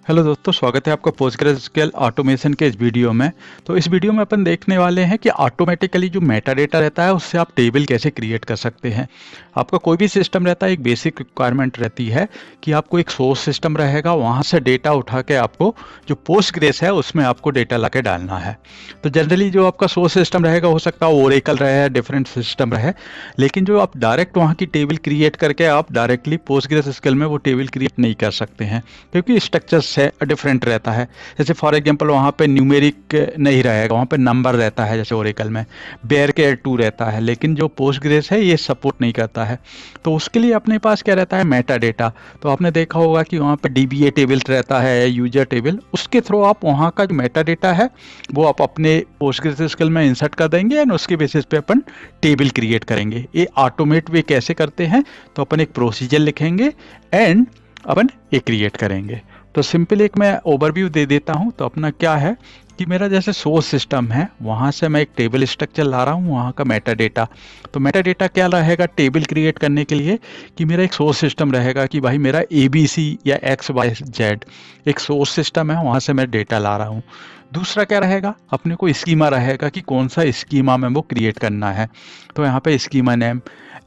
Hello दोस्तों, स्वागत है आपका पोस्टग्रेसक्यूएल ऑटोमेशन के इस वीडियो में। तो इस वीडियो में अपन देखने वाले हैं कि ऑटोमेटिकली जो मेटा डेटा रहता है उससे आप टेबल कैसे क्रिएट कर सकते हैं। आपका कोई भी सिस्टम रहता है, एक बेसिक रिक्वायरमेंट रहती है कि आपको एक सोर्स सिस्टम रहेगा, वहाँ से डेटा उठा के आपको जो पोस्टग्रेस है उसमें आपको डेटा ला के डालना है। तो जनरली जो आपका सोर्स सिस्टम रहेगा, हो सकता है ओरेकल रहे, डिफरेंट सिस्टम रहे, लेकिन जो आप डायरेक्ट वहाँ की टेबल क्रिएट करके आप डायरेक्टली पोस्टग्रेसक्यूएल में वो टेबल क्रिएट नहीं कर सकते हैं, क्योंकि स्ट्रक्चर से डिफरेंट रहता है। जैसे फॉर एग्जांपल वहाँ पे न्यूमेरिक नहीं रहेगा, वहाँ पे नंबर रहता है, जैसे ओरेकल में बेयर केयर 2 रहता है, लेकिन जो पोस्टग्रेस है ये सपोर्ट नहीं करता है। तो उसके लिए अपने पास क्या रहता है, मेटा डेटा। तो आपने देखा होगा कि वहाँ पे डीबीए टेबल रहता है, यूजर टेबल, उसके थ्रू आप वहाँ का जो मेटा डेटा है वो आप अपने पोस्टग्रेसक्यूएल में इंसर्ट कर देंगे एंड उसके बेसिस पे अपन टेबल क्रिएट करेंगे। ये ऑटोमेट वे कैसे करते हैं, तो अपन एक प्रोसीजर लिखेंगे एंड अपन ये क्रिएट करेंगे। तो सिंपल एक मैं ओवरव्यू दे देता हूँ। तो अपना क्या है कि मेरा जैसे सोर्स सिस्टम है, वहाँ से मैं एक टेबल स्ट्रक्चर ला रहा हूँ, वहाँ का मेटा डेटा। तो मेटा डेटा क्या रहेगा टेबल क्रिएट करने के लिए, कि मेरा एक सोर्स सिस्टम रहेगा कि भाई मेरा ABC या XYZ एक सोर्स सिस्टम है, वहाँ से मैं डेटा ला रहा हूँ। दूसरा क्या रहेगा, अपने को स्कीमा रहेगा कि कौन सा स्कीमा में वो क्रिएट करना है। तो यहाँ पे schema name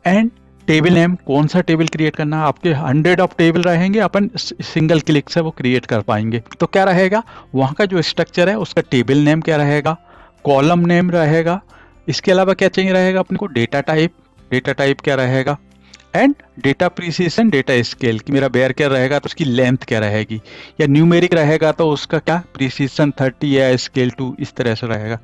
and table name, कौन सा टेबल क्रिएट करना है। आपके 100 ऑफ टेबल रहेंगे, अपन सिंगल क्लिक से वो क्रिएट कर पाएंगे। तो क्या रहेगा, वहाँ का जो स्ट्रक्चर है उसका टेबल नेम क्या रहेगा, कॉलम नेम रहेगा। इसके अलावा क्या चाहिए रहेगा अपने को, डेटा टाइप क्या रहेगा, and data precision, data scale कि मेरा बेयर क्या रहेगा तो उसकी लेंथ क्या रहेगी, या न्यूमेरिक रहेगा तो उसका क्या प्रीसिजन 30 या स्केल 2, इस तरह से रहेगा।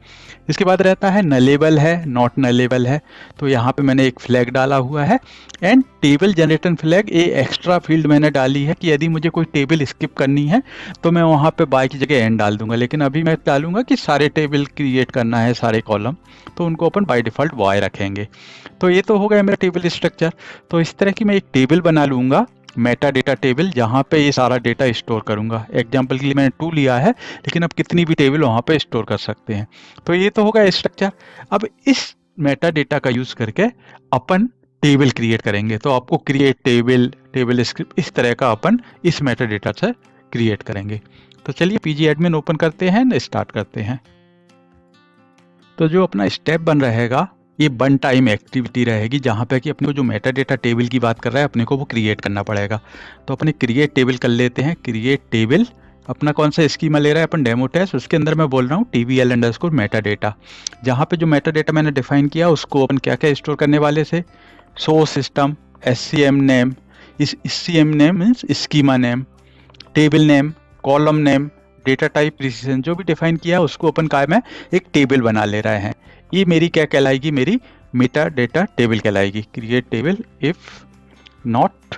इसके बाद रहता है नलेबल है, नॉट नलेबल है। तो यहाँ पे मैंने एक फ्लैग डाला हुआ है एंड टेबल जनरेटर फ्लैग, ये एक्स्ट्रा फील्ड मैंने डाली है कि यदि मुझे कोई टेबल स्किप करनी है तो मैं वहाँ पे बाय की जगह एंड डाल दूंगा, लेकिन अभी मैं डालूंगा कि सारे टेबल क्रिएट करना है, सारे कॉलम, तो उनको अपन बाय डिफ़ॉल्ट वाई रखेंगे। तो ये तो हो गया मेरा टेबल स्ट्रक्चर। तो इस तरह की मैं एक टेबल बना लूँगा, मेटा डेटा टेबल, जहाँ पे ये सारा डेटा स्टोर करूँगा। एग्जाम्पल के लिए मैंने 2 लिया है, लेकिन आप कितनी भी टेबल वहाँ पे स्टोर कर सकते हैं। तो ये तो होगा स्ट्रक्चर। अब इस मेटा डेटा का यूज़ करके अपन टेबल क्रिएट करेंगे। तो आपको क्रिएट टेबल स्क्रिप्ट, इस तरह का अपन इस मेटा डेटा से क्रिएट करेंगे। तो चलिए पीजी एडमिन ओपन करते हैं, स्टार्ट करते हैं। तो जो अपना स्टेप बन रहेगा, ये वन टाइम एक्टिविटी रहेगी, जहाँ पे कि अपने को जो मेटा डेटा टेबल की बात कर रहा है अपने को वो क्रिएट करना पड़ेगा। तो अपने क्रिएट टेबल कर लेते हैं। क्रिएट टेबल अपना कौन सा स्कीमा ले रहा है, अपन डेमो टेस्ट, उसके अंदर मैं बोल रहा हूँ TBL_ मेटा डेटा। जहाँ पे जो मेटा डेटा मैंने डिफाइन किया उसको अपन क्या क्या स्टोर करने वाले से, सोर्स सिस्टम, SCM नेम, इस SCM name means schema name, table name, column name, data type precision, जो भी डिफाइन किया उसको अपन काय में एक टेबल बना ले रहे हैं। ये मेरी क्या कहलाएगी, मेरी मेटा डेटा टेबल कहलाएगी। Create table if not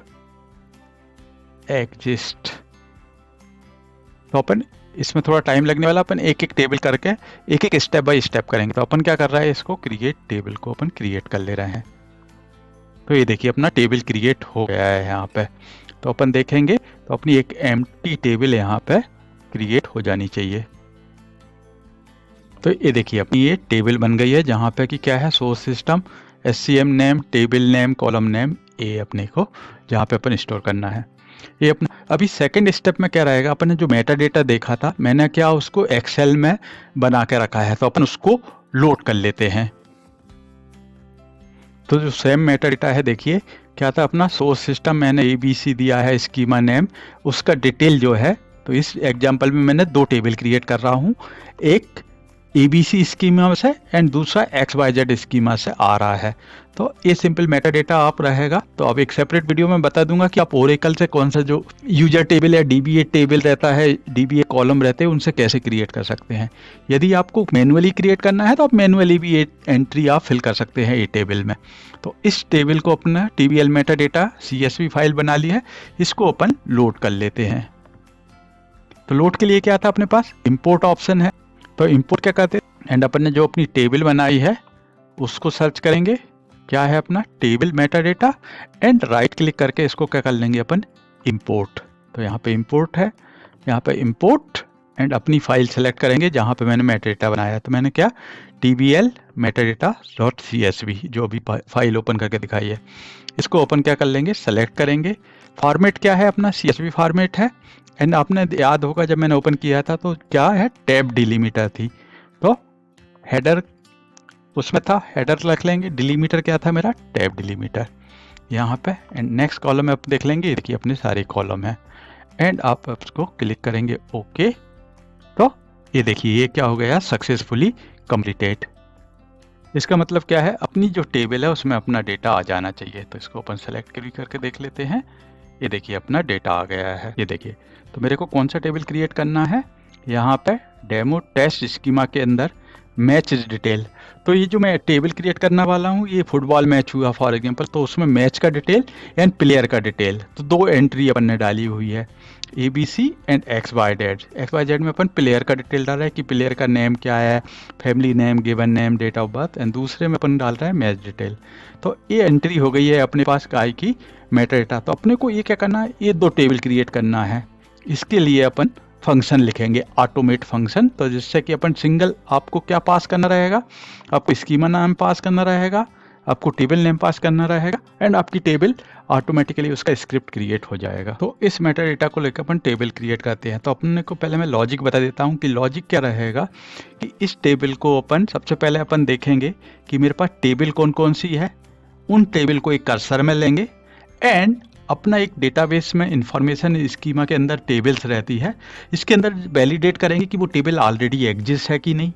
exist. तो अपन इसमें थोड़ा टाइम लगने वाला, अपन एक एक टेबल करके एक एक स्टेप बाय स्टेप करेंगे। तो अपन क्या कर रहा है, इसको क्रिएट टेबल को अपन क्रिएट कर ले रहे हैं। तो ये देखिए अपना टेबल क्रिएट हो गया है यहाँ पे। तो अपन देखेंगे तो अपनी एक एम्प्टी टेबल यहाँ पे क्रिएट हो जानी चाहिए। तो ये देखिए अपनी ये टेबल बन गई है, जहाँ पे कि क्या है, source system, SCM name, table name, column name, ये अपने को जहाँ पे अपन स्टोर करना है। ये अपना अभी सेकंड स्टेप में क्या रहेगा, अपन ने जो मेटा डेटा देखा था, मैंने क्या उसको एक्सेल में बना के रखा है, तो अपन उसको लोड कर लेते हैं। तो जो सेम मेटा डेटा है, देखिए क्या था, अपना सोर्स सिस्टम मैंने ABC दिया है, स्कीमा नेम, उसका डिटेल जो है, तो इस एग्जांपल में मैंने 2 टेबल क्रिएट कर रहा हूँ, एक ABC स्कीमा से एंड दूसरा XYZ स्कीमा से आ रहा है। तो ये सिंपल मेटा डेटा आप रहेगा। तो अब एक सेपरेट वीडियो में बता दूंगा कि आप ओरेकल से कौन सा जो यूजर टेबल या DBA टेबल रहता है, DBA कॉलम रहते हैं, उनसे कैसे क्रिएट कर सकते हैं। यदि आपको मैनुअली क्रिएट करना है तो आप मैनुअली भी ये एंट्री आप फिल कर सकते हैं ये टेबल में। तो इस टेबल को अपना TBL Meta data CSV file बना ली है, इसको अपन लोड कर लेते हैं। तो लोड के लिए क्या था अपने पास, इम्पोर्ट ऑप्शन है। तो इंपोर्ट क्या करते हैं, एंड अपन ने जो अपनी टेबल बनाई है उसको सर्च करेंगे, क्या है अपना table Meta data, and right click करके इसको क्या कर लेंगे अपन, इंपोर्ट। तो यहाँ पे इंपोर्ट है, यहाँ पे इंपोर्ट एंड अपनी फाइल सेलेक्ट करेंगे जहाँ पे मैंने मेटा डेटा बनाया है। तो मैंने क्या TBL metadata.csv जो भी फाइल ओपन करके दिखाई है, इसको ओपन क्या कर लेंगे, सेलेक्ट करेंगे, फॉर्मेट क्या है अपना, CSV फॉर्मेट है। एंड आपने याद होगा जब मैंने ओपन किया था तो क्या है, टैब डिलीमीटर थी, तो हेडर उसमें था, हेडर रख लेंगे, डिलीमीटर क्या था मेरा, टैब डिलीमीटर यहाँ पे। एंड नेक्स्ट कॉलम में आप देख लेंगे, देखिए अपने सारे कॉलम है। एंड आप उसको क्लिक करेंगे ओके, तो ये देखिए ये क्या हो गया, सक्सेसफुली कंप्लीटेड। इसका मतलब क्या है, अपनी जो टेबल है उसमें अपना डेटा आ जाना चाहिए। तो इसको अपन सेलेक्ट करके देख लेते हैं। ये देखिए अपना डेटा आ गया है, ये देखिए। तो मेरे को कौन सा टेबल क्रिएट करना है, यहाँ पे डेमो टेस्ट स्कीमा के अंदर मैच डिटेल। तो ये जो मैं टेबल क्रिएट करने वाला हूँ, ये फुटबॉल मैच हुआ फॉर एग्जांपल, तो उसमें मैच का डिटेल एंड प्लेयर का डिटेल, तो 2 एंट्री अपन ने डाली हुई है, ABC एंड XYZ में अपन प्लेयर का डिटेल डाल रहा है कि प्लेयर का नेम क्या है, family name, given name, date of birth. And दूसरे में अपन डाल रहा है मैच डिटेल। तो ये एंट्री हो गई है अपने पास काय की मेटा डेटा। तो अपने को ये क्या करना है, ये 2 टेबल क्रिएट करना है। इसके लिए अपन फंक्शन लिखेंगे, ऑटोमेट फंक्शन। तो जिससे कि अपन सिंगल आपको क्या पास करना रहेगा, आपको स्कीमा नाम पास करना रहेगा, आपको टेबल नेम पास करना रहेगा, एंड आपकी टेबल ऑटोमेटिकली उसका स्क्रिप्ट क्रिएट हो जाएगा। तो इस मेटा डेटा को लेकर अपन टेबल क्रिएट करते हैं। तो अपने को पहले मैं लॉजिक बता देता हूँ कि लॉजिक क्या रहेगा, कि इस टेबल को अपन सबसे पहले अपन देखेंगे कि मेरे पास टेबल कौन कौन सी है, उन टेबल को एक कर्सर में लेंगे। एंड अपना एक डेटाबेस में इंफॉर्मेशन स्कीमा के अंदर टेबल्स रहती है, इसके अंदर वैलिडेट करेंगे कि वो टेबल ऑलरेडी एग्जिस्ट है कि नहीं।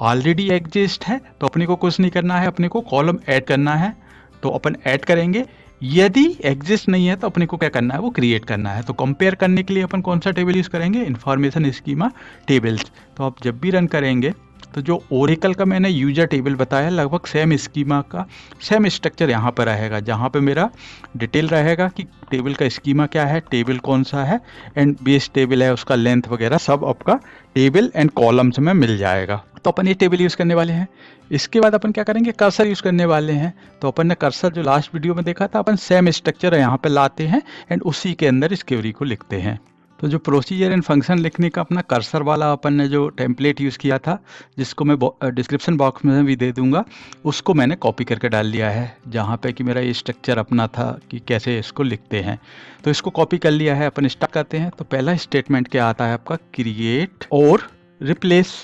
ऑलरेडी एग्जिस्ट है तो अपने को कुछ नहीं करना है, अपने को कॉलम ऐड करना है, तो अपन ऐड करेंगे। यदि एग्जिस्ट नहीं है तो अपने को क्या करना है, वो क्रिएट करना है। तो कंपेयर करने के लिए अपन कौन सा टेबल यूज़ करेंगे, इंफॉर्मेशन स्कीमा टेबल्स। तो आप जब भी रन करेंगे तो जो ओरेकल का मैंने यूजर टेबल बताया, लगभग सेम स्कीमा का सेम स्ट्रक्चर यहाँ पर रहेगा, जहाँ पे मेरा डिटेल रहेगा कि टेबल का स्कीमा क्या है, टेबल कौन सा है, एंड बेस टेबल है उसका लेंथ वगैरह सब आपका टेबल एंड कॉलम्स में मिल जाएगा। तो अपन ये टेबल यूज़ करने वाले हैं। इसके बाद अपन क्या करेंगे, कर्सर यूज़ करने वाले हैं। तो अपन ने कर्सर जो लास्ट वीडियो में देखा था, अपन सेम स्ट्रक्चर यहाँ पे लाते हैं एंड उसी के अंदर इस क्वेरी को लिखते हैं। तो जो प्रोसीजर एंड फंक्शन लिखने का अपना कर्सर वाला अपन ने जो टेम्पलेट यूज़ किया था, जिसको मैं डिस्क्रिप्शन बॉक्स में भी दे दूंगा, उसको मैंने कॉपी करके डाल लिया है, जहाँ पे कि मेरा ये स्ट्रक्चर अपना था कि कैसे इसको लिखते हैं। तो इसको कॉपी कर लिया है, अपन स्टार्ट करते हैं। तो पहला स्टेटमेंट क्या आता है आपका, क्रिएट और रिप्लेस।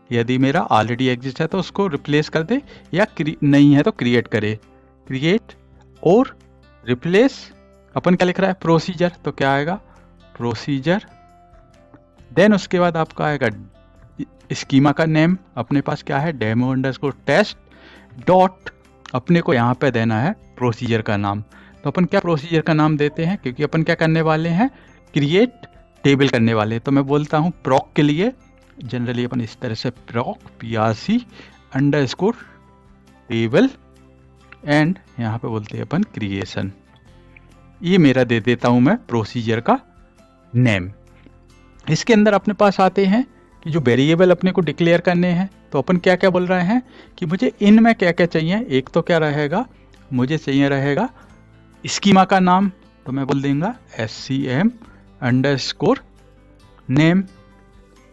यदि मेरा ऑलरेडी एग्जिस्ट है तो उसको रिप्लेस कर दे, या नहीं है तो क्रिएट करे। क्रिएट और रिप्लेस, अपन क्या लिख रहा है, प्रोसीजर। तो क्या आएगा, प्रोसीजर। देन उसके बाद आपका आएगा स्कीमा का नेम, अपने पास क्या है, डेमो अंडरस्कोर टेस्ट डॉट, अपने को यहाँ पे देना है प्रोसीजर का नाम। तो अपन क्या प्रोसीजर का नाम देते हैं, क्योंकि अपन क्या करने वाले हैं, क्रिएट टेबल करने वाले। तो मैं बोलता हूँ प्रॉक के लिए जनरली अपन इस तरह से प्रॉक PRC अंडरस्कोर टेबल, एंड यहाँ पे बोलते हैं अपन क्रिएशन। ये मेरा दे देता हूँ मैं प्रोसीजर का नेम। इसके अंदर अपने पास आते हैं कि जो वेरिएबल अपने को डिक्लेयर करने हैं, तो अपन क्या क्या बोल रहे हैं कि मुझे इनमें क्या क्या चाहिए। एक तो क्या रहेगा, मुझे चाहिए रहेगा स्कीमा का नाम, तो मैं बोल दूंगा SCM अंडरस्कोर नेम।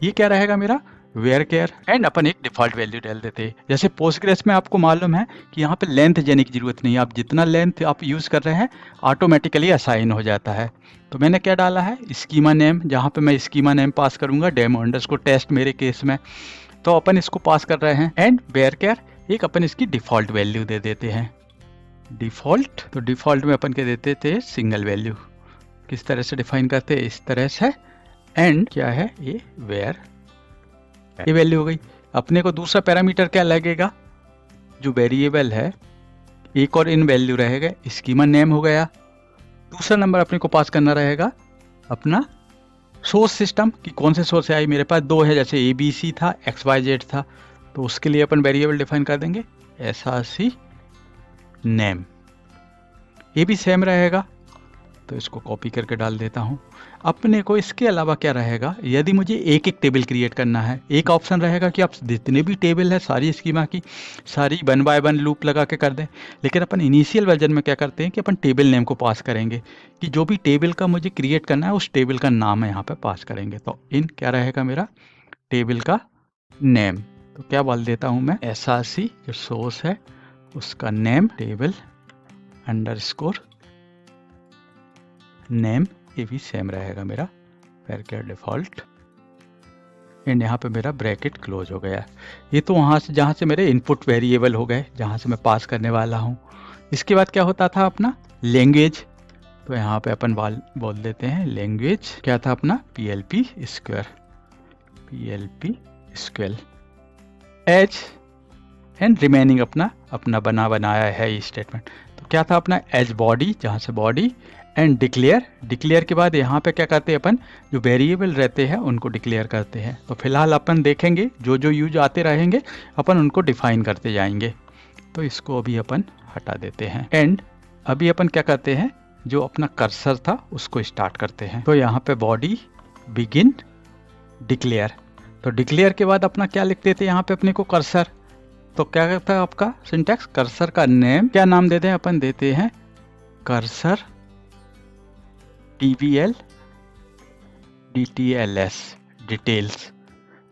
ये क्या रहेगा मेरा, वेयर केयर। एंड अपन एक डिफॉल्ट वैल्यू डाल देते हैं। जैसे पोस्टग्रेस में आपको मालूम है कि यहाँ पे लेंथ देने की जरूरत नहीं है, आप जितना लेंथ आप यूज़ कर रहे हैं ऑटोमेटिकली असाइन हो जाता है। तो मैंने क्या डाला है, स्कीमा नेम, जहाँ पे मैं स्कीमा नेम पास करूँगा डेमो अंडरस्कोर टेस्ट मेरे केस में। तो अपन इसको पास कर रहे हैं। एंड वेयर केयर एक अपन इसकी डिफ़ॉल्ट वैल्यू दे देते हैं, डिफ़ॉल्ट। तो डिफ़ॉल्ट में अपन क्या देते थे, सिंगल वैल्यू। किस तरह से डिफाइन करते हैं, इस तरह से। एंड क्या है ये, वेयर, ये वैल्यू हो गई। अपने को दूसरा पैरामीटर क्या लगेगा, जो वेरिएबल है एक और इन वैल्यू रहेगा, स्कीमा नेम हो गया। दूसरा नंबर अपने को पास करना रहेगा अपना सोर्स सिस्टम, कि कौन से सोर्स से आई। मेरे पास 2 है, जैसे ABC था, XYZ था, तो उसके लिए अपन वेरिएबल डिफाइन कर देंगे SRC नेम। ये भी सेम रहेगा, तो इसको कॉपी करके डाल देता हूँ। अपने को इसके अलावा क्या रहेगा, यदि मुझे एक एक टेबल क्रिएट करना है, एक ऑप्शन रहेगा कि आप जितने भी टेबल है सारी स्कीमा की सारी 1 बाय 1 लूप लगा के कर दें। लेकिन अपन इनिशियल वर्जन में क्या करते हैं कि अपन टेबल नेम को पास करेंगे, कि जो भी टेबल का मुझे क्रिएट करना है उस टेबल का नाम है यहाँ पे पास करेंगे। तो इन क्या रहेगा मेरा, टेबल का नेम। तो क्या बोल देता हूँ मैं, SRC जो सोर्स है उसका नेम टेबल अंडरस्कोर नेम, ये भी सेम रहेगा मेरा varchar डिफॉल्ट, एंड यहाँ पे मेरा ब्रैकेट क्लोज हो गया। ये तो वहाँ से जहाँ से मेरे इनपुट वेरिएबल हो गए, जहाँ से मैं पास करने वाला हूँ। इसके बाद क्या होता था अपना लैंग्वेज, तो यहाँ पे अपन बोल देते हैं लैंग्वेज क्या था अपना PLP SQL as and remaining अपना बनाया है ये स्टेटमेंट। तो क्या था अपना एज बॉडी, जहाँ से बॉडी, एंड डिक्लेयर के बाद यहाँ पे क्या करते हैं अपन, जो वेरिएबल रहते हैं उनको डिक्लेयर करते हैं। तो फिलहाल अपन देखेंगे जो यूज आते रहेंगे अपन उनको डिफाइन करते जाएंगे। तो इसको अभी अपन हटा देते हैं, एंड अभी अपन क्या करते हैं, जो अपना कर्सर था उसको स्टार्ट करते हैं। तो यहाँ पे बॉडी बिगिन डिक्लेयर, तो डिक्लेयर के बाद अपना क्या लिखते थे यहाँ पे अपने को कर्सर। तो क्या करता है आपका सिंटैक्स, कर्सर का नेम क्या नाम देते हैं, अपन देते हैं कर्सर TBL DTLS डिटेल्स।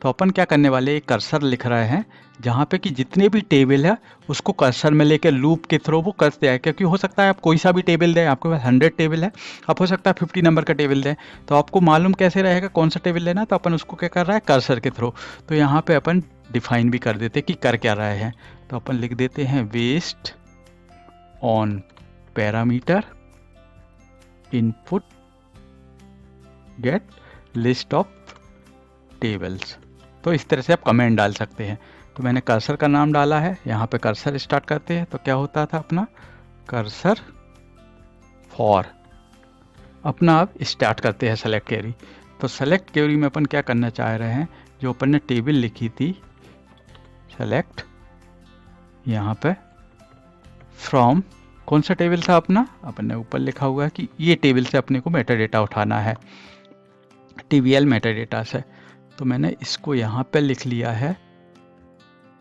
तो अपन क्या करने वाले, एक कर्सर लिख रहे हैं जहाँ पे कि जितने भी टेबल है उसको कर्सर में लेकर लूप के थ्रू वो करते हैं, क्योंकि हो सकता है आप कोई सा भी टेबल दें, आपके पास 100 टेबल है, आप हो सकता है 50 नंबर का टेबल दें, तो आपको मालूम कैसे रहेगा कौन सा टेबल लेना। तो अपन उसको क्या कर रहा है, कर्सर के थ्रू। तो यहाँ पे अपन डिफाइन भी कर देते कि कर क्या रहे हैं। तो अपन लिख देते हैं based on parameter input get list of tables. तो इस तरह से आप कमेंट डाल सकते हैं। तो मैंने कर्सर का नाम डाला है, यहाँ पे कर्सर स्टार्ट करते हैं। तो क्या होता था अपना कर्सर फॉर, अपना अब स्टार्ट करते हैं सेलेक्ट क्वेरी। तो सेलेक्ट क्वेरी में अपन क्या करना चाह रहे हैं, जो अपन ने टेबल लिखी थी सेलेक्ट, यहाँ पे फ्रॉम, कौन सा टेबल था अपना, अपन ने ऊपर लिखा हुआ है कि ये टेबल से अपने को मेटा डेटा उठाना है, TBL मेटा डेटा से। तो मैंने इसको यहाँ पे लिख लिया है,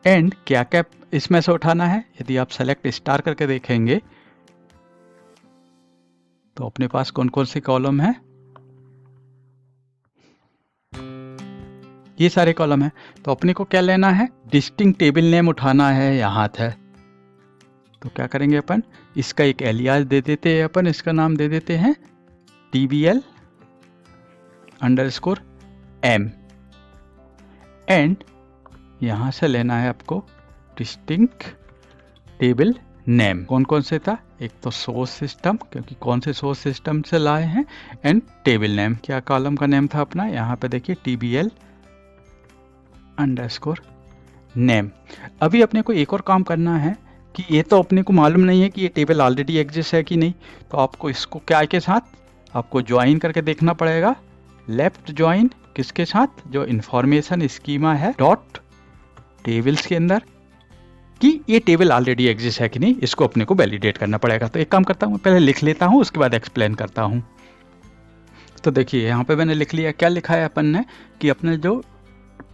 एंड क्या क्या इसमें से उठाना है। यदि आप सेलेक्ट स्टार करके देखेंगे तो अपने पास कौन कौन सी कॉलम है, ये सारे कॉलम है। तो अपने को क्या लेना है, डिस्टिंक्ट टेबल नेम उठाना है यहाँ है। तो क्या करेंगे अपन, इसका एक एलियास दे देते हैं, अपन इसका नाम दे देते हैं TBL _M, एंड यहाँ से लेना है आपको डिस्टिंक्ट टेबल नेम। कौन कौन से था, एक तो सोर्स सिस्टम, क्योंकि कौन से सोर्स सिस्टम से लाए हैं, एंड टेबल नेम, क्या कॉलम का नेम था अपना, यहाँ पे देखिए TBL _name। अभी अपने को एक और काम करना है कि ये तो अपने को मालूम नहीं है कि ये टेबल ऑलरेडी एग्जिस्ट है कि नहीं। तो आपको इसको क्या के साथ आपको ज्वाइन करके देखना पड़ेगा, लेफ्ट ज्वाइन किसके साथ, जो इंफॉर्मेशन स्कीमा है डॉट टेबल्स के अंदर, कि ये टेबल ऑलरेडी एग्जिस्ट है कि नहीं, इसको अपने को वैलिडेट करना पड़ेगा। तो एक काम करता हूँ, पहले लिख लेता हूँ, उसके बाद एक्सप्लेन करता हूँ। तो देखिए यहाँ पे मैंने लिख लिया, क्या लिखा है अपन ने कि अपने जो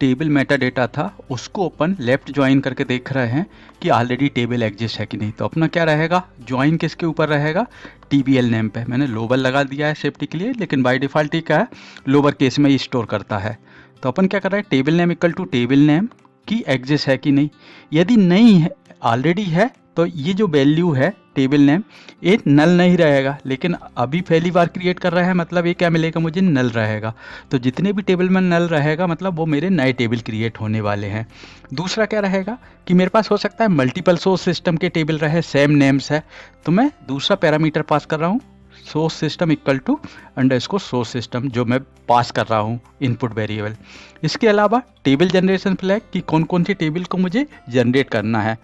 टेबल मेटा डेटा था उसको अपन लेफ्ट ज्वाइन करके देख रहे हैं कि ऑलरेडी टेबल एग्जिस्ट है कि नहीं। तो अपना क्या रहेगा, ज्वाइन किसके ऊपर रहेगा, TBL नेम पे। मैंने लोअर लगा दिया है सेफ्टी के लिए, लेकिन बाय डिफ़ॉल्ट ही क्या है, लोअर केस में ही स्टोर करता है। तो अपन क्या कर रहे हैं, table name equal to table name की एग्जिस्ट है कि नहीं। यदि नहीं है, ऑलरेडी है, तो ये जो वैल्यू है टेबल नेम ये नल नहीं रहेगा, लेकिन अभी पहली बार क्रिएट कर रहा है, मतलब ये क्या मिलेगा मुझे, नल रहेगा। तो जितने भी टेबल में नल रहेगा मतलब वो मेरे नए टेबल क्रिएट होने वाले हैं। दूसरा क्या रहेगा कि मेरे पास हो सकता है मल्टीपल सोर्स सिस्टम के टेबल रहे, सेम नेम्स है, तो मैं दूसरा पैरामीटर पास कर रहा हूँ, source system equal to underscore source system, जो मैं पास कर रहा हूँ इनपुट वेरिएबल। इसके अलावा टेबल जनरेशन फ्लैग कि कौन कौन सी टेबल को मुझे जनरेट करना है।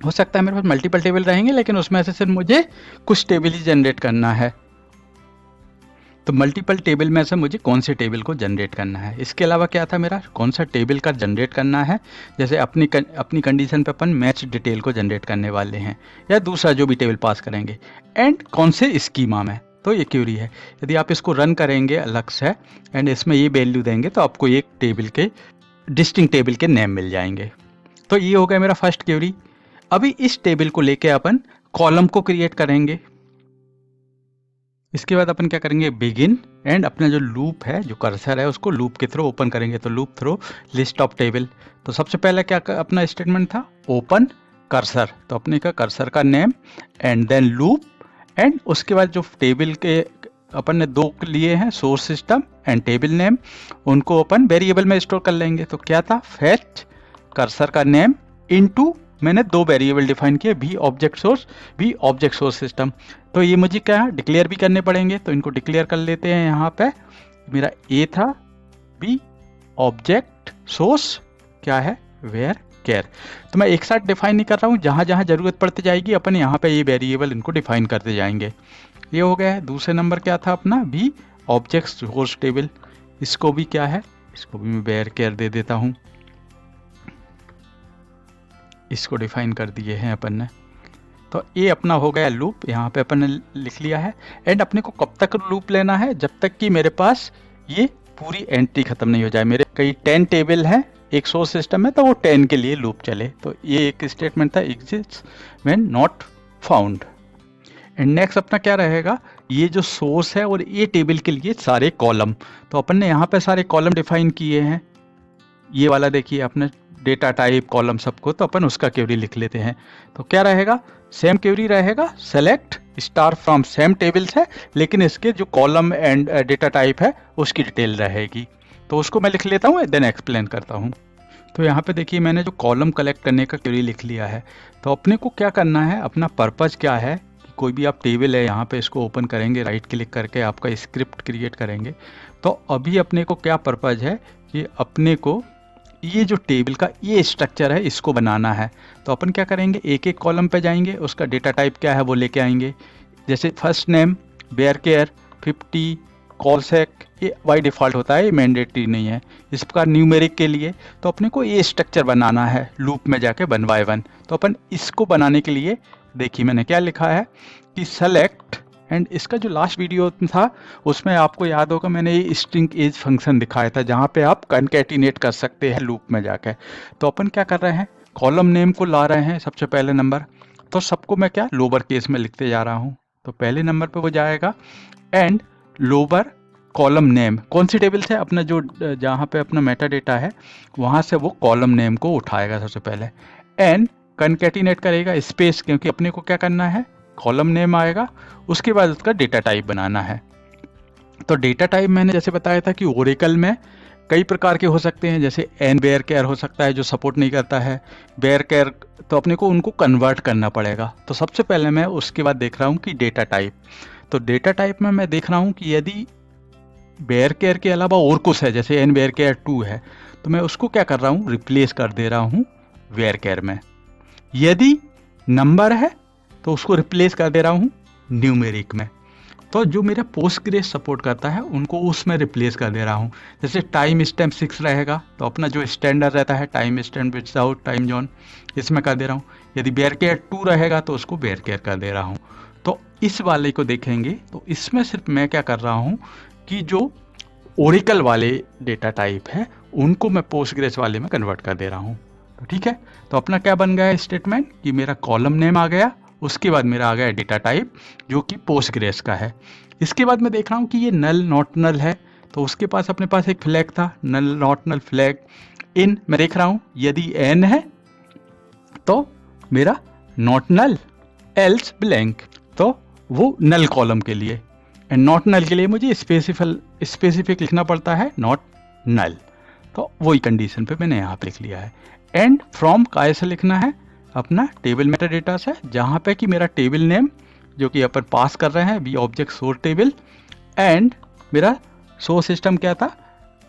हो सकता है मेरे पास मल्टीपल टेबल रहेंगे, लेकिन उसमें से सिर्फ मुझे कुछ टेबल ही जनरेट करना है। तो मल्टीपल टेबल में से मुझे कौन से टेबल को जनरेट करना है। इसके अलावा क्या था मेरा, कौन सा टेबल का जनरेट करना है, जैसे अपनी कंडीशन पे अपन मैच डिटेल को जनरेट करने वाले हैं, या दूसरा जो भी टेबल पास करेंगे, एंड कौन से स्कीमा में। तो ये क्वेरी है। यदि आप इसको रन करेंगे अलग से एंड इसमें ये वैल्यू देंगे तो आपको एक टेबल के डिस्टिंक्ट टेबल के नेम मिल जाएंगे। तो ये हो गया मेरा फर्स्ट क्वेरी। अभी इस टेबल को लेके अपन कॉलम को क्रिएट करेंगे। इसके बाद अपन क्या करेंगे, बिगिन एंड अपना जो लूप है, जो कर्सर है, उसको लूप के थ्रू ओपन करेंगे। तो loop through list of table. तो सबसे पहले क्या अपना स्टेटमेंट था, ओपन कर्सर। तो अपने का कर्सर का name and then loop, and उसके बाद जो टेबल के अपन ने दो लिए हैं, source system and table name, उनको अपन वेरिएबल में स्टोर कर लेंगे। तो क्या था, फेच कर्सर का नेम इनटू, मैंने दो वेरिएबल डिफाइन किए, भी ऑब्जेक्ट सोर्स सिस्टम। तो ये मुझे क्या डिक्लेयर भी करने पड़ेंगे, तो इनको डिक्लेयर कर लेते हैं। यहाँ पे मेरा ए था, बी ऑब्जेक्ट सोर्स क्या है, वेयर केयर। तो मैं एक साथ डिफाइन नहीं कर रहा हूँ, जहाँ जहाँ जरूरत पड़ती जाएगी अपन यहाँ पे ये वेरिएबल इनको डिफाइन करते जाएंगे। ये हो गया है। दूसरे नंबर क्या था अपना, बी ऑब्जेक्ट सोर्स टेबल, इसको भी क्या है, इसको भी मैं वेयर केयर दे देता हूँ। इसको डिफाइन कर दिए हैं अपन ने। तो ये अपना हो गया लूप, यहाँ पे अपन ने लिख लिया है। एंड अपने को कब तक लूप लेना है, जब तक कि मेरे पास ये पूरी एंट्री खत्म नहीं हो जाए। मेरे कई 10 टेबल हैं एक सोर्स सिस्टम में, तो वो 10 के लिए लूप चले। तो ये एक स्टेटमेंट था, exist when not found. And next अपना क्या रहेगा, ये जो सोर्स है और ये टेबल के लिए सारे कॉलम, तो अपन ने यहाँ पे सारे कॉलम डिफाइन किए हैं। ये वाला देखिए अपने डेटा टाइप कॉलम सबको, तो अपन उसका क्वेरी लिख लेते हैं। तो क्या रहेगा, सेम क्वेरी रहेगा, select star from same tables है, लेकिन इसके जो कॉलम एंड डेटा टाइप है उसकी डिटेल रहेगी। तो उसको मैं लिख लेता हूँ, देन एक्सप्लेन करता हूँ। तो यहाँ पे देखिए मैंने जो कॉलम कलेक्ट करने का क्वेरी लिख लिया है। तो अपने को क्या करना है, अपना पर्पज़ क्या है कि कोई भी आप टेबल है यहाँ पे इसको ओपन करेंगे, राइट क्लिक करके आपका स्क्रिप्ट क्रिएट करेंगे। तो अभी अपने को क्या पर्पज़ है कि अपने को ये जो टेबल का ये स्ट्रक्चर है इसको बनाना है। तो अपन क्या करेंगे, एक एक कॉलम पे जाएंगे, उसका डेटा टाइप क्या है वो लेके आएंगे। जैसे फर्स्ट नेम वेयर केयर 50 कॉलसेक, ये बाई डिफ़ॉल्ट होता है, ये मैंडेटरी नहीं है। इस प्रकार न्यूमेरिक के लिए तो अपने को ये स्ट्रक्चर बनाना है लूप में जाके 1 बाय 1। तो अपन इसको बनाने के लिए देखिए मैंने क्या लिखा है कि सेलेक्ट, एंड इसका जो लास्ट वीडियो था उसमें आपको याद होगा मैंने ये स्ट्रिंग एज फंक्शन दिखाया था, जहाँ पे आप कनकैटिनेट कर सकते हैं लूप में जाके। तो अपन क्या कर रहे हैं, कॉलम नेम को ला रहे हैं सबसे पहले नंबर, तो सबको मैं क्या लोअर केस में लिखते जा रहा हूँ। तो पहले नंबर पे वो जाएगा एंड लोअर कॉलम नेम, कौन सी टेबल से, अपना जो जहाँ पे अपना मेटा डेटा है वहाँ से वो कॉलम नेम को उठाएगा सबसे पहले, एंड कनकैटिनेट करेगा स्पेस, क्योंकि अपने को क्या करना है, कॉलम नेम आएगा, उसके बाद उसका डेटा टाइप बनाना है। तो डेटा टाइप मैंने जैसे बताया था कि ओरेकल में कई प्रकार के हो सकते हैं, जैसे एन वेयर केयर हो सकता है जो सपोर्ट नहीं करता है, वेयर केयर, तो अपने को उनको कन्वर्ट करना पड़ेगा। तो सबसे पहले मैं उसके बाद देख रहा हूँ कि डेटा टाइप, तो डेटा टाइप में मैं देख रहा हूँ कि यदि वेयर केयर के अलावा और कुछ है, जैसे एन वेयर केयर 2 है, तो मैं उसको क्या कर रहा हूँ, रिप्लेस कर दे रहा हूँ वेयर केयर में। यदि नंबर है तो उसको रिप्लेस कर दे रहा हूँ न्यूमेरिक में। तो जो मेरा पोस्टग्रेस सपोर्ट करता है उनको उसमें रिप्लेस कर दे रहा हूँ। जैसे टाइम स्टैम्प 6 रहेगा तो अपना जो स्टैंडर्ड रहता है time stamp without time zone, इसमें कर दे रहा हूँ। यदि वेयर केयर 2 रहेगा तो उसको वेयर केयर कर दे रहा हूँ। तो इस वाले को देखेंगे तो इसमें सिर्फ मैं क्या कर रहा हूँ कि जो ओरेकल वाले डेटा टाइप है उनको मैं पोस्टग्रेस वाले में कन्वर्ट कर दे रहा हूँ। तो ठीक है, तो अपना क्या बन गया स्टेटमेंट कि मेरा कॉलम नेम आ गया, उसके बाद मेरा आ गया डेटा टाइप जो कि पोस्टग्रेस का है। इसके बाद मैं देख रहा हूँ कि ये नल नॉट नल है, तो उसके पास अपने पास एक फ्लैग था नल नॉट नल फ्लैग इन। मैं देख रहा हूँ यदि एन है तो मेरा नॉट नल, एल्स ब्लैंक, तो वो नल कॉलम के लिए, एंड नॉट नल के लिए मुझे स्पेसिफिक लिखना पड़ता है नॉट नल। तो वही कंडीशन पे मैंने यहाँ पे लिख लिया है। एंड फ्रॉम का ऐसे लिखना है अपना टेबल मेटा डेटा से, जहाँ पे कि मेरा टेबल नेम जो कि अपन पास कर रहे हैं B object source table, and मेरा सोर्स सिस्टम क्या था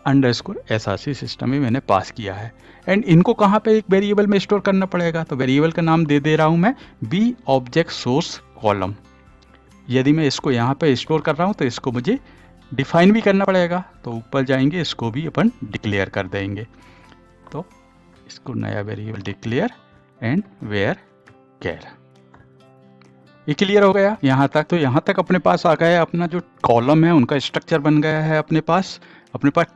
अंडरस्कोर एसआरसी सिस्टम ही मैंने पास किया है। एंड इनको कहाँ पे एक वेरिएबल में स्टोर करना पड़ेगा, तो वेरिएबल का नाम दे रहा हूँ मैं बी ऑब्जेक्ट सोर्स कॉलम। यदि मैं इसको यहाँ पे स्टोर कर रहा हूँ तो इसको मुझे डिफाइन भी करना पड़ेगा, तो ऊपर जाएंगे इसको भी अपन डिक्लेयर कर देंगे। तो इसको नया variable declare and where care, ये क्लियर हो गया यहाँ तक। तो यहाँ तक अपने पास आ गया अपना जो कॉलम है उनका स्ट्रक्चर बन गया है, अपने पास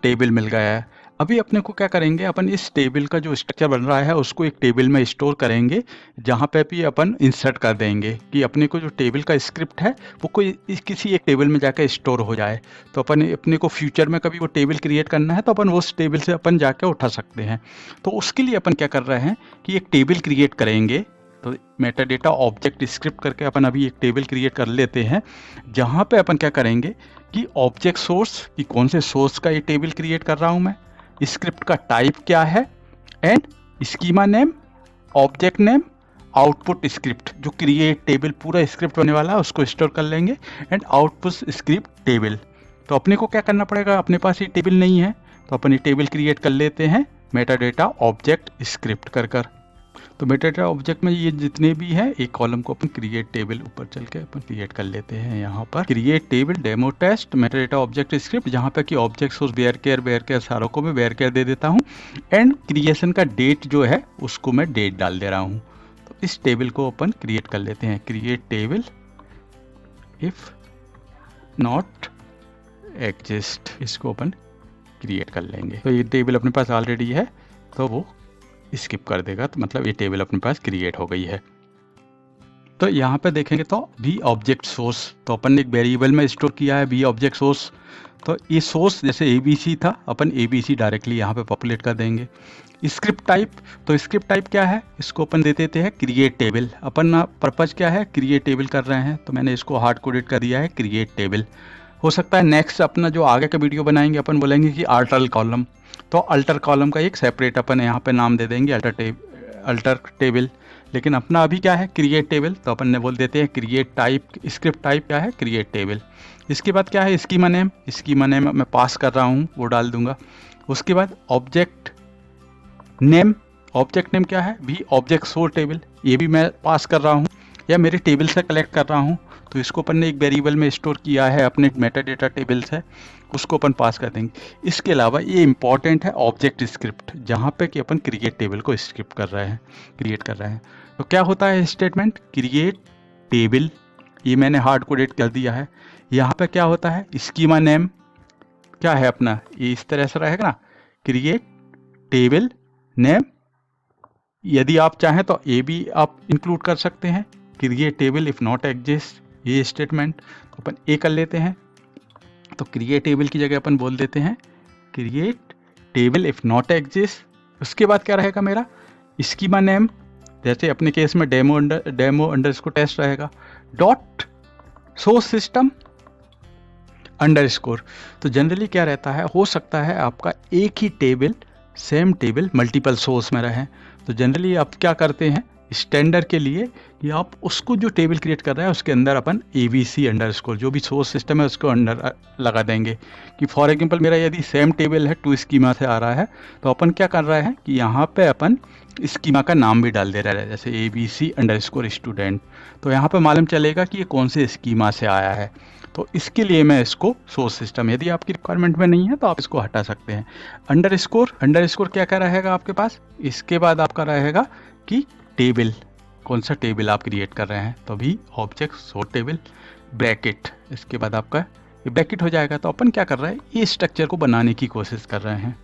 टेबल मिल गया है। अभी अपने को क्या करेंगे, अपन इस टेबल का जो स्ट्रक्चर बन रहा है उसको एक टेबल में स्टोर करेंगे, जहाँ पे भी अपन इंसर्ट कर देंगे कि अपने को जो टेबल का स्क्रिप्ट है वो कोई किसी एक टेबल में जाकर स्टोर हो जाए। तो अपने को फ्यूचर में कभी वो टेबल क्रिएट करना है तो अपन उस टेबल से अपन जाकर उठा सकते हैं। तो उसके लिए अपन क्या कर रहे हैं कि एक टेबल क्रिएट करेंगे तो मेटा डेटा ऑब्जेक्ट स्क्रिप्ट करके अपन अभी एक टेबल क्रिएट कर लेते हैं, जहाँ पे अपन क्या करेंगे कि ऑब्जेक्ट सोर्स कि कौन से सोर्स का ये टेबल क्रिएट कर रहा हूँ मैं, स्क्रिप्ट का टाइप क्या है, and schema name, object name, output script जो क्रिएट टेबल पूरा स्क्रिप्ट होने वाला है उसको स्टोर कर लेंगे, एंड आउटपुट स्क्रिप्ट टेबल। तो अपने को क्या करना पड़ेगा, अपने पास ये टेबल नहीं है तो अपन ये टेबल क्रिएट कर लेते हैं मेटा डेटा ऑब्जेक्ट स्क्रिप्ट कर। तो मेटा डेटा ऑब्जेक्ट में ये जितने भी हैं एक कॉलम को अपन क्रिएट टेबल ऊपर चल के अपन क्रिएट कर लेते हैं। यहाँ पर create table demo test meta data object script, जहाँ पे कि ऑब्जेक्ट सोर्स वेयर केयर सारों को मैं वेयर केयर दे देता हूँ, एंड क्रिएशन का डेट जो है उसको मैं डेट डाल दे रहा हूँ। तो इस टेबल को अपन क्रिएट कर लेते हैं, create table if not exist, इसको अपन क्रिएट कर लेंगे। तो ये टेबल अपने पास ऑलरेडी है तो वो स्किप कर देगा, तो मतलब ये टेबल अपने पास क्रिएट हो गई है। तो यहाँ पे देखेंगे तो बी ऑब्जेक्ट सोर्स, तो अपन ने एक वेरिएबल में स्टोर किया है बी ऑब्जेक्ट सोर्स। तो ये सोर्स जैसे ABC था, अपन ABC डायरेक्टली यहाँ पे पॉपुलेट कर देंगे। स्क्रिप्ट टाइप, तो स्क्रिप्ट टाइप क्या है, इसको अपन दे देते हैं क्रिएट टेबल। अपन पर्पज क्या है, क्रिएट टेबल कर रहे हैं, तो मैंने इसको हार्ड कोडेड कर दिया है क्रिएट टेबल। हो सकता है नेक्स्ट अपना जो आगे का वीडियो बनाएंगे अपन बोलेंगे कि अल्टर कॉलम, तो अल्टर कॉलम का एक सेपरेट अपन यहाँ पे नाम दे देंगे अल्टर टेबल। लेकिन अपना अभी क्या है क्रिएट टेबल, तो अपन ने बोल देते हैं क्रिएट टाइप, स्क्रिप्ट टाइप क्या है क्रिएट टेबल। इसके बाद क्या है स्कीमा नेम, स्कीमा नेम मैं पास कर रहा हूँ वो डाल दूंगा। उसके बाद ऑब्जेक्ट नेम, ऑब्जेक्ट नेम क्या है भी ऑब्जेक्ट सोर्स टेबल, ये भी मैं पास कर रहा हूँ या मेरे टेबल से कलेक्ट कर रहा हूँ, तो इसको अपन ने एक वेरिएबल में स्टोर किया है अपने मेटा डेटा टेबल से, उसको अपन पास कर देंगे। इसके अलावा ये इंपॉर्टेंट है ऑब्जेक्ट स्क्रिप्ट, जहाँ पे कि अपन क्रिएट टेबल को स्क्रिप्ट कर रहे हैं, क्रिएट कर रहे हैं। तो क्या होता है स्टेटमेंट क्रिएट टेबल, ये मैंने हार्ड कोडेड कर दिया है। यहाँ पे क्या होता है स्कीमा नेम क्या है अपना, ये इस तरह से रहेगा ना, क्रिएट टेबल नेम। यदि आप चाहें तो ये भी आप इंक्लूड कर सकते हैं, create table if not exist, ये स्टेटमेंट तो अपन ए कर लेते हैं। तो क्रिएट टेबल की जगह अपन बोल देते हैं create table if not exist. उसके बाद क्या रहेगा मेरा स्कीमा नेम, जैसे अपने केस में डेमो अंडरस्कोर टेस्ट रहेगा, डॉट सोर्स सिस्टम अंडरस्कोर। तो जनरली क्या रहता है, हो सकता है आपका एक ही table same table multiple source में रहे, तो जनरली आप क्या करते हैं स्टैंडर्ड के लिए कि आप उसको जो टेबल क्रिएट कर रहे हैं उसके अंदर अपन ABC अंडरस्कोर जो भी सोर्स सिस्टम है उसको अंडर लगा देंगे। कि फॉर एग्जांपल मेरा यदि सेम टेबल है 2 स्कीमा से आ रहा है, तो अपन क्या कर रहे हैं कि यहाँ पे अपन स्कीमा का नाम भी डाल दे रहे हैं, जैसे ABC अंडरस्कोर स्टूडेंट, तो यहाँ पे मालूम चलेगा कि ये कौन से स्कीमा से आया है। तो इसके लिए मैं इसको सोर्स सिस्टम, यदि आपकी रिक्वायरमेंट में नहीं है तो आप इसको हटा सकते हैं। अंडरस्कोर क्या क्या रहेगा आपके पास, इसके बाद आपका रहेगा कि टेबल, कौन सा टेबल आप क्रिएट कर रहे हैं, तो भी ऑब्जेक्ट सोर्स टेबल ब्रैकेट, इसके बाद आपका ये ब्रैकेट हो जाएगा। तो अपन क्या कर रहे हैं ये स्ट्रक्चर को बनाने की कोशिश कर रहे हैं।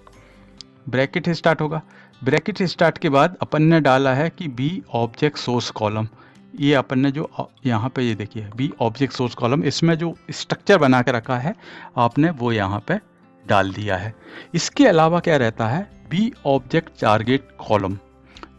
ब्रैकेट स्टार्ट होगा, ब्रैकेट स्टार्ट के बाद अपन ने डाला है कि बी ऑब्जेक्ट सोर्स कॉलम, ये अपन ने जो यहाँ पे ये देखिए बी ऑब्जेक्ट सोर्स कॉलम, इसमें जो स्ट्रक्चर बना के रखा है आपने वो यहाँ पे डाल दिया है। इसके अलावा क्या रहता है बी ऑब्जेक्ट टारगेट कॉलम,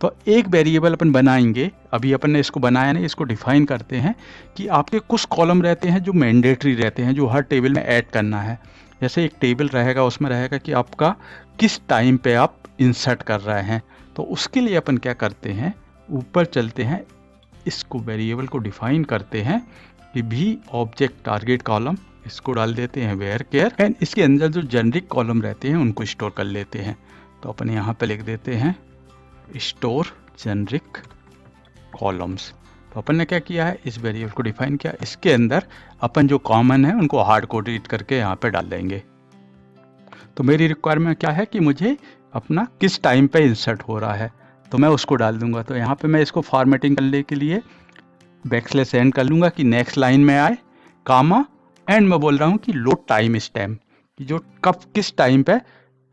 तो एक वेरिएबल अपन बनाएंगे, अभी अपन ने इसको बनाया नहीं, इसको डिफाइन करते हैं कि आपके कुछ कॉलम रहते हैं जो मैंडेटरी रहते हैं, जो हर टेबल में ऐड करना है। जैसे एक टेबल रहेगा उसमें रहेगा कि आपका किस टाइम पे आप इंसर्ट कर रहे हैं, तो उसके लिए अपन क्या करते हैं ऊपर चलते हैं, इसको वेरिएबल को डिफाइन करते हैं कि भी ऑब्जेक्ट टारगेट कॉलम, इसको डाल देते हैं वेयर केयर, एंड इसके अंदर जो जेनरिक कॉलम रहते हैं उनको स्टोर कर लेते हैं। तो अपन यहाँ पे लिख देते हैं स्टोर जेनरिक कॉलम्स। तो अपन ने क्या किया है इस वेरिएबल को डिफाइन किया, इसके अंदर अपन जो कॉमन है उनको हार्ड कोडेड करके यहाँ पे डाल देंगे। तो मेरी रिक्वायरमेंट क्या है कि मुझे अपना किस टाइम पे इंसर्ट हो रहा है, तो मैं उसको डाल दूंगा। तो यहाँ पे मैं इसको फॉर्मेटिंग करने के लिए \n कर लूँगा कि नेक्स्ट लाइन में आए, कामा, एंड मैं बोल रहा हूँ कि लोड टाइम स्टैम्प, कि जो कब किस टाइम पे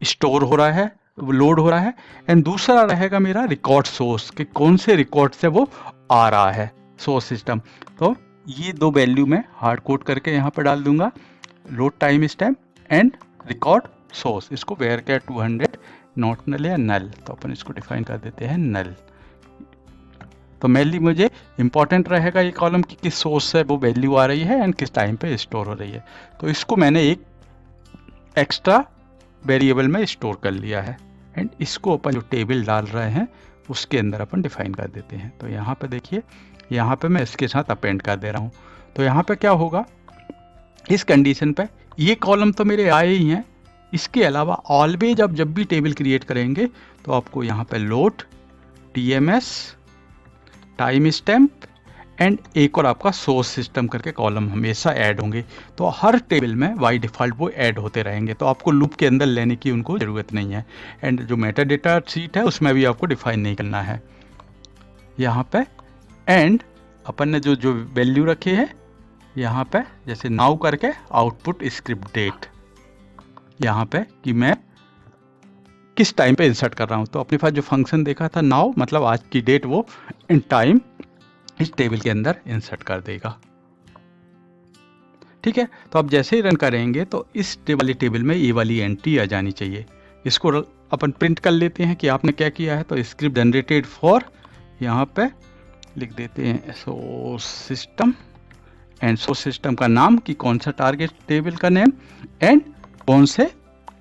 स्टोर हो रहा है, लोड हो रहा है। एंड दूसरा रहेगा मेरा रिकॉर्ड सोर्स, कि कौन से रिकॉर्ड से वो आ रहा है सोर्स सिस्टम। तो ये दो वैल्यू मैं हार्ड कोड करके यहाँ पर डाल दूंगा, load time stamp and record source. इसको वेयर केयर 200 नॉट नल या नल, तो अपन इसको डिफाइन कर देते हैं नल। तो मेनली मुझे इंपॉर्टेंट रहेगा ये कॉलम की किस सोर्स से वो वैल्यू आ रही है एंड किस टाइम पे स्टोर हो रही है। तो इसको मैंने एक एक्स्ट्रा वेरिएबल में स्टोर कर लिया है एंड इसको अपन जो टेबल डाल रहे हैं उसके अंदर अपन डिफाइन कर देते हैं। तो यहाँ पे देखिए, यहाँ पे मैं इसके साथ अपेंड कर दे रहा हूँ। तो यहाँ पे क्या होगा, इस कंडीशन पे ये कॉलम तो मेरे आए ही हैं, इसके अलावा ऑलवेज आप जब भी टेबल क्रिएट करेंगे तो आपको यहाँ पे load, TMS, time stamp and एक और आपका सोर्स सिस्टम करके कॉलम हमेशा ऐड होंगे। तो हर टेबल में बाय डिफ़ॉल्ट वो ऐड होते रहेंगे, तो आपको लूप के अंदर लेने की उनको ज़रूरत नहीं है। एंड जो मेटा डेटा शीट है उसमें भी आपको डिफाइन नहीं करना है यहाँ पे। एंड अपन ने जो वैल्यू रखे हैं यहाँ पे, जैसे नाउ करके आउटपुट स्क्रिप्ट डेट, यहाँ पे कि मैं किस टाइम पे इंसर्ट कर रहा हूँ। तो अपने पास जो फंक्शन देखा था नाउ, मतलब आज की डेट, वो इन टाइम इस टेबल के अंदर इंसर्ट कर देगा। ठीक है, तो अब जैसे ही रन करेंगे तो इस वाली टेबल में ये वाली एंट्री आ जानी चाहिए। इसको अपन प्रिंट कर लेते हैं कि आपने क्या किया है। तो स्क्रिप्ट जनरेटेड फॉर, यहाँ पे लिख देते हैं source system and source system का नाम कि कौन सा टारगेट टेबल का नेम एंड कौन से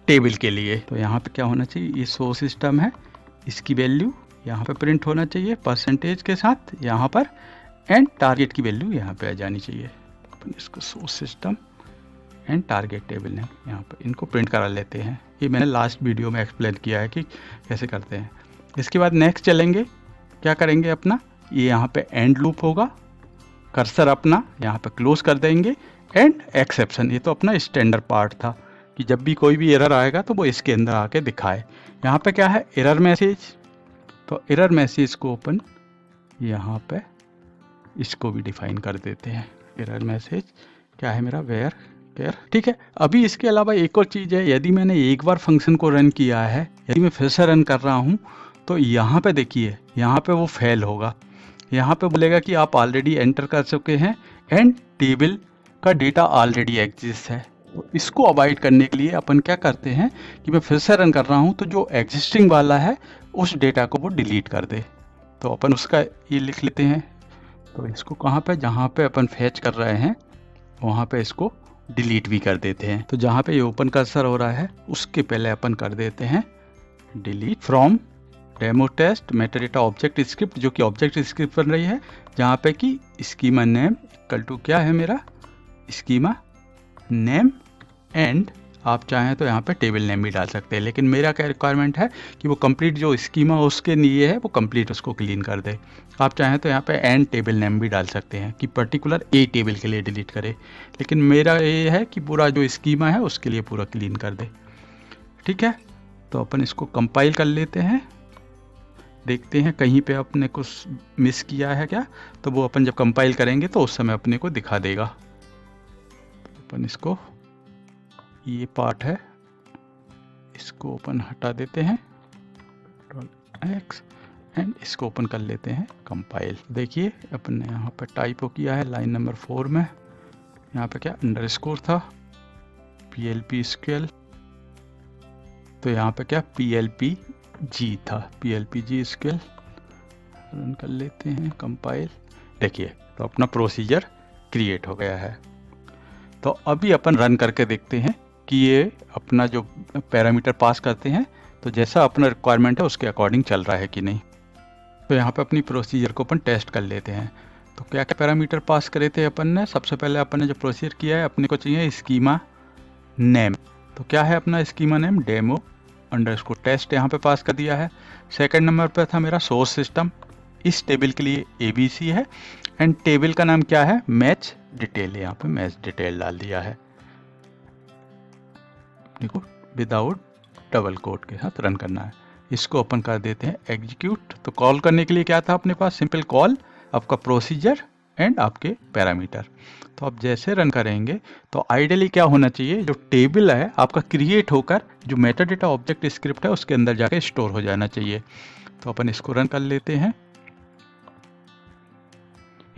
टेबल के लिए। तो यहाँ पे क्या होना चाहिए, ये सोर्स सिस्टम है, इसकी वैल्यू यहाँ पे प्रिंट होना चाहिए परसेंटेज के साथ यहाँ पर, एंड टारगेट की वैल्यू यहाँ पे आ जानी चाहिए। अपन इसको source system and target table name यहाँ पर इनको प्रिंट करा लेते हैं। ये मैंने लास्ट वीडियो में एक्सप्लेन किया है कि कैसे करते हैं। इसके बाद नेक्स्ट चलेंगे, क्या करेंगे अपना, ये यहाँ पे एंड लूप होगा, कर्सर अपना यहाँ पे क्लोज कर देंगे एंड एक्सेप्शन, ये तो अपना स्टैंडर्ड पार्ट था कि जब भी कोई भी एरर आएगा तो वो इसके अंदर आके दिखाए। यहाँ पे क्या है, एरर मैसेज, तो एरर मैसेज को अपन यहाँ पे इसको भी डिफाइन कर देते हैं। एरर मैसेज क्या है मेरा, वेयर केयर। ठीक है, अभी इसके अलावा एक और चीज़ है, यदि मैंने एक बार फंक्शन को रन किया है, यदि मैं फिर से रन कर रहा हूँ तो यहाँ पे देखिए, यहाँ पे वो फेल होगा। यहाँ पे बोलेगा कि आप ऑलरेडी एंटर कर चुके हैं एंड टेबल का डेटा ऑलरेडी एग्जिस्ट है। तो इसको अवॉइड करने के लिए अपन क्या करते हैं कि मैं फिर से रन कर रहा हूँ तो जो एग्जिस्टिंग वाला है उस डेटा को वो डिलीट कर दे। तो अपन उसका ये लिख लेते हैं। तो इसको कहाँ पे, जहाँ पे अपन फैच कर रहे हैं वहाँ पे इसको डिलीट भी कर देते हैं। तो जहाँ पे ये ओपन कर्सर हो रहा है उसके पहले अपन कर देते हैं delete from demo test metadata object script, जो कि ऑब्जेक्ट स्क्रिप्ट बन रही है, जहाँ पे कि स्कीमा नेम इक्वल टू क्या है मेरा, स्कीमा नेम एंड आप चाहें तो यहाँ पे टेबल नेम भी डाल सकते हैं। लेकिन मेरा क्या रिक्वायरमेंट है कि वो कंप्लीट जो स्कीमा उसके लिए है वो कंप्लीट उसको क्लीन कर दे। आप चाहें तो यहाँ पे एंड टेबल नेम भी डाल सकते हैं कि पर्टिकुलर ए टेबल के लिए डिलीट करे, लेकिन मेरा ये है कि पूरा जो स्कीमा है उसके लिए पूरा क्लीन कर दे। ठीक है, तो अपन इसको कंपाइल कर लेते हैं, देखते हैं कहीं पे अपने कुछ मिस किया है क्या। तो वो अपन जब कंपाइल करेंगे तो उस समय अपने को दिखा देगा। अपन इसको, ये पार्ट है, इसको अपन हटा देते हैं, X एंड इसको ओपन कर लेते हैं कंपाइल। देखिए अपन ने यहाँ पे टाइपो किया है लाइन नंबर 4 में, यहाँ पे क्या अंडरस्कोर था, PLP स्केल, तो यहाँ पे क्या PLPG था, PLPG स्केल। रन कर लेते हैं कंपाइल, देखिए तो अपना प्रोसीजर क्रिएट हो गया है। तो अभी अपन रन करके देखते हैं कि ये अपना जो पैरामीटर पास करते हैं तो जैसा अपना रिक्वायरमेंट है उसके अकॉर्डिंग चल रहा है कि नहीं। तो यहाँ पे अपनी प्रोसीजर को अपन टेस्ट कर लेते हैं। तो क्या क्या पैरामीटर पास करे थे अपन ने, सबसे पहले अपन ने जो प्रोसीजर किया है अपने को चाहिए स्कीमा नेम। तो क्या है अपना schema name, demo underscore test यहाँ पे पास कर दिया है। सेकंड नंबर पे था मेरा सोर्स सिस्टम, इस टेबल के लिए ABC है एंड टेबल का नाम क्या है, मैच डिटेल, यहाँ पे मैच डिटेल डाल दिया है। देखो विदाउट डबल कोट के साथ रन करना है। इसको ओपन कर देते हैं एग्जीक्यूट। तो कॉल करने के लिए क्या था अपने पास, सिंपल कॉल, आपका प्रोसीजर एंड आपके पैरामीटर। तो आप जैसे रन करेंगे तो आइडियली क्या होना चाहिए, जो टेबल है आपका क्रिएट होकर जो मेटाडेटा ऑब्जेक्ट स्क्रिप्ट है उसके अंदर जाके स्टोर हो जाना चाहिए। तो अपन इसको रन कर लेते हैं।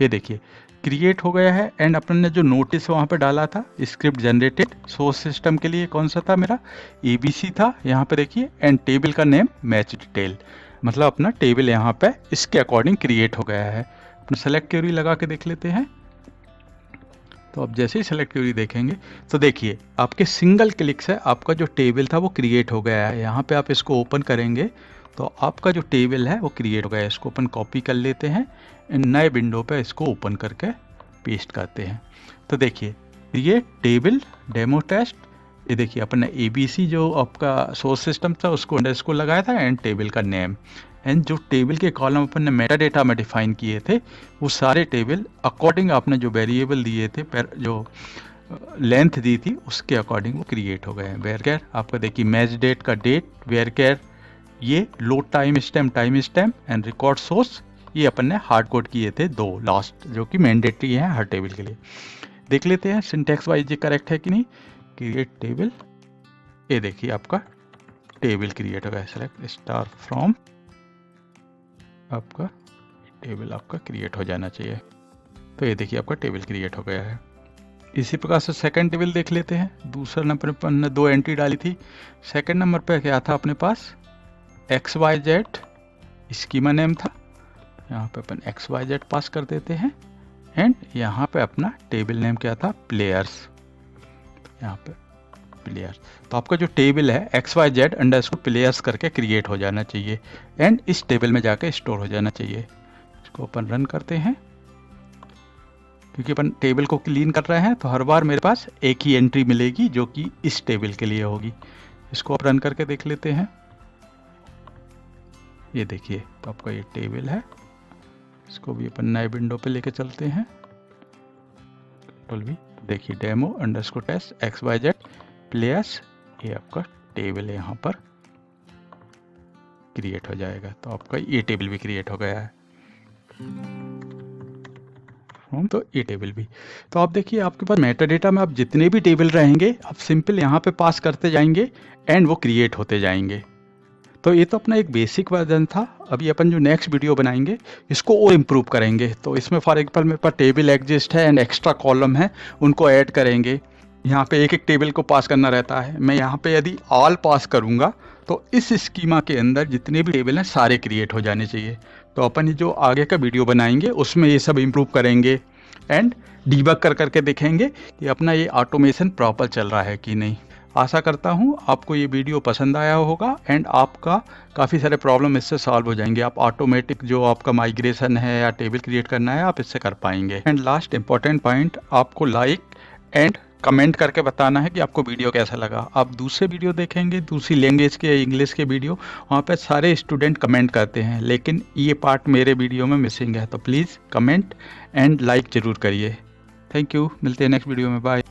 ये देखिए क्रिएट हो गया है एंड अपन ने जो नोटिस वहाँ पे डाला था स्क्रिप्ट जनरेटेड सोर्स सिस्टम के लिए कौन सा था मेरा, ABC था, यहाँ पे देखिए एंड टेबल का नेम मैच डिटेल। मतलब अपना टेबल यहाँ पे इसके अकॉर्डिंग क्रिएट हो गया है। अपना सेलेक्ट क्वेरी लगा के देख लेते हैं। तो आप जैसे ही सेलेक्ट क्वेरी देखेंगे तो देखिए आपके सिंगल क्लिक से आपका जो टेबल था वो क्रिएट हो गया है। यहाँ पे आप इसको ओपन करेंगे तो आपका जो टेबल है वो क्रिएट हो गया है। इसको अपन कॉपी कर लेते हैं, नए विंडो पे इसको ओपन करके पेस्ट करते हैं। तो देखिए ये टेबल डेमो टेस्ट, ये देखिए अपन ने ABC जो आपका सोर्स सिस्टम था उसको अंडरस्कोर लगाया था एंड टेबल का नेम, एंड जो टेबल के कॉलम अपन ने मेटा डेटा में डिफाइन किए थे वो सारे टेबल अकॉर्डिंग आपने जो वेरिएबल दिए थे पर जो लेंथ दी थी उसके अकॉर्डिंग वो क्रिएट हो गए हैं। वेयर केयर आपका देखिए मैच डेट का डेट, वेयर केयर ये load time stamp and record source ये अपन ने हार्ड कोड किए थे 2 लास्ट जो कि मैंडेटरी है हर टेबल के लिए। देख लेते हैं सिंटैक्स वाइज ये करेक्ट है कि नहीं। क्रिएट टेबल, ये देखिए आपका टेबल क्रिएट हो गया। सेलेक्ट स्टार फ्रॉम, आपका टेबल आपका क्रिएट हो जाना चाहिए। तो ये देखिए आपका टेबल क्रिएट हो गया है। इसी प्रकार से सेकंड टेबल देख लेते हैं। दूसरा नंबर पर हमने 2 एंट्री डाली थी। सेकंड नंबर पे क्या था अपने पास XYZ स्कीमा नेम था। यहाँ पे अपन XYZ पास कर देते हैं एंड यहाँ पे अपना टेबल नेम क्या था प्लेयर्स, यहाँ पे प्लेयर्स। तो आपका जो टेबल है XYZ अंडरस्कोर प्लेयर्स करके क्रिएट हो जाना चाहिए एंड इस टेबल में जाके स्टोर हो जाना चाहिए। इसको अपन रन करते हैं। क्योंकि अपन टेबल को क्लीन कर रहे हैं तो हर बार मेरे पास एक ही एंट्री मिलेगी जो कि इस टेबल के लिए होगी। इसको आप रन करके देख लेते हैं। ये देखिए तो आपका ये टेबल है। इसको भी अपन नए विंडो पे लेके चलते हैं। देखिए demo underscore test XYZ players, ये आपका टेबल है यहाँ पर क्रिएट हो जाएगा। तो आपका ये टेबल भी क्रिएट हो गया है। तो ये टेबल भी, तो आप देखिए आपके पास मेटा डेटा में आप जितने भी टेबल रहेंगे आप सिंपल यहाँ पे पास करते जाएंगे एंड वो क्रिएट होते जाएंगे। तो ये तो अपना एक बेसिक वर्जन था। अभी अपन जो नेक्स्ट वीडियो बनाएंगे इसको और इम्प्रूव करेंगे। तो इसमें फॉर एग्जाम्पल मेरे पास टेबल एग्जिस्ट है एंड एक्स्ट्रा कॉलम है, उनको ऐड करेंगे। यहाँ पे एक टेबल को पास करना रहता है। मैं यहाँ पे यदि ऑल पास करूँगा तो इस स्कीमा के अंदर जितने भी टेबल हैं सारे क्रिएट हो जाने चाहिए। तो अपन जो आगे का वीडियो बनाएंगे उसमें ये सब इम्प्रूव करेंगे एंड डीबग कर करके देखेंगे कि अपना ये ऑटोमेशन प्रॉपर चल रहा है कि नहीं। आशा करता हूँ आपको ये वीडियो पसंद आया होगा एंड आपका काफ़ी सारे प्रॉब्लम इससे सॉल्व हो जाएंगे। आप ऑटोमेटिक जो आपका माइग्रेशन है या टेबल क्रिएट करना है आप इससे कर पाएंगे। एंड लास्ट इंपॉर्टेंट पॉइंट, आपको लाइक एंड कमेंट करके बताना है कि आपको वीडियो कैसा लगा। आप दूसरे वीडियो देखेंगे दूसरी लैंग्वेज के इंग्लिश के वीडियो, वहाँ पे सारे स्टूडेंट कमेंट करते हैं, लेकिन ये पार्ट मेरे वीडियो में मिसिंग है। तो प्लीज़ कमेंट एंड लाइक ज़रूर करिए। थैंक यू, मिलते हैं नेक्स्ट वीडियो में, बाय।